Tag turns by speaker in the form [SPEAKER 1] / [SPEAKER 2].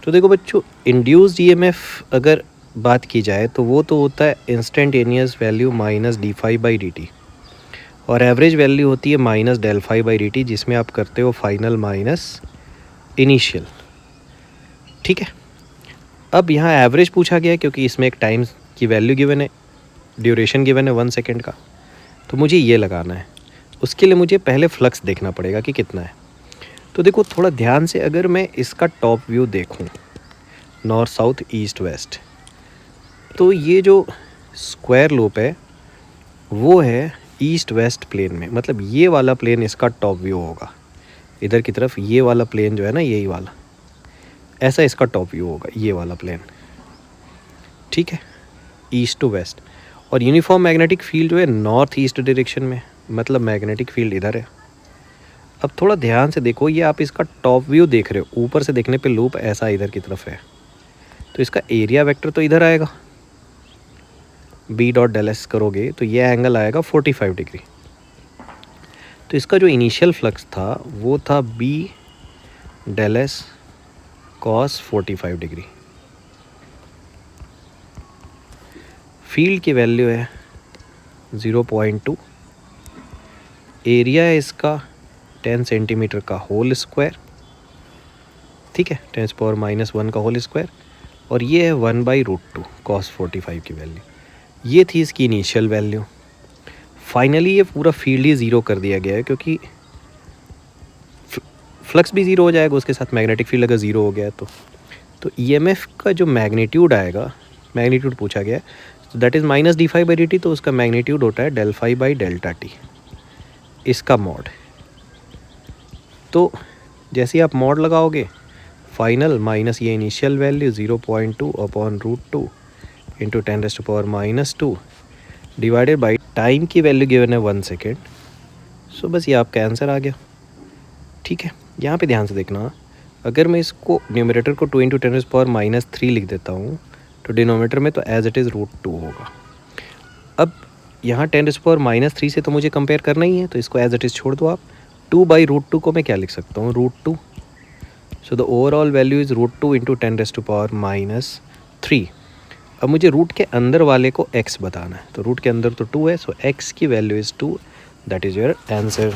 [SPEAKER 1] तो देखो बच्चों, इंड्यूस्ड ईएमएफ अगर बात की जाए तो वो तो होता है instantaneous value minus d phi by d t, और एवरेज वैल्यू होती है minus del phi by d t, जिसमें आप करते हो फाइनल माइनस इनिशियल। ठीक है, अब यहाँ एवरेज पूछा गया है क्योंकि इसमें एक टाइम की वैल्यू गिवन है, ड्यूरेशन गिवन है 1 सेकेंड का, तो मुझे ये लगाना है। उसके लिए मुझे पहले फ्लक्स देखना पड़ेगा कि कितना है। तो देखो थोड़ा ध्यान से, अगर मैं इसका टॉप व्यू देखूं, नॉर्थ साउथ ईस्ट वेस्ट, तो ये जो स्क्वायर लूप है वो है ईस्ट वेस्ट प्लेन में, मतलब ये वाला प्लेन इसका टॉप व्यू होगा। इधर की तरफ ये वाला प्लेन जो है ना, यही वाला, ऐसा इसका टॉप व्यू होगा, ये वाला प्लेन। ठीक है, ईस्ट टू वेस्ट। और यूनिफॉर्म मैग्नेटिक फील्ड जो है नॉर्थ ईस्ट डायरेक्शन में, मतलब मैग्नेटिक फील्ड इधर है। अब थोड़ा ध्यान से देखो, ये आप इसका टॉप व्यू देख रहे हो, ऊपर से देखने पे लूप ऐसा इधर की तरफ है, तो इसका एरिया वेक्टर तो इधर आएगा। बी डॉट डेल एस करोगे तो ये एंगल आएगा 45 डिग्री। तो इसका जो इनिशियल फ्लक्स था वो था B del S cos 45 degree. Field की वैल्यू है 0.2, एरिया है इसका 10 सेंटीमीटर का होल स्क्वायर। ठीक है, 10⁻⁻1 का होल स्क्वायर, और ये है 1/√2 कॉस 45 की वैल्यू। ये थी इसकी इनिशियल वैल्यू। फाइनली ये पूरा फील्ड ही ज़ीरो कर दिया गया है, क्योंकि फ्लक्स भी ज़ीरो हो जाएगा, उसके साथ मैग्नेटिक फील्ड अगर ज़ीरो हो गया है तो ईएमएफ का जो मैग्नीट्यूड आएगा, मैग्नीट्यूड पूछा गया है, तो that is minus d phi by d t, तो उसका मैग्नीट्यूड होता है del phi by delta t, इसका मॉड। तो जैसे ही आप मॉड लगाओगे, फाइनल माइनस ये initial value 0.2 upon √2 into 10⁻⁻2 divided by time की वैल्यू गिवन है 1 सेकेंड। सो बस ये आपका आंसर आ गया। ठीक है, यहाँ पे ध्यान से देखना, अगर मैं इसको न्यूमरेटर को 2 इंटू 10⁻³ लिख देता हूँ, तो डिनोमीटर में तो एज इट इज़ √2 होगा। अब यहाँ 10⁻³ से तो मुझे कंपेयर करना ही है, तो इसको एज इट इज़ छोड़ दो आप। 2/√2 को मैं क्या लिख सकता हूँ, √2। So the overall value is √2 into 10⁻³ अब मुझे रूट के अंदर वाले को x बताना है, तो रूट के अंदर तो 2 है, सो x की value is 2, that is your answer.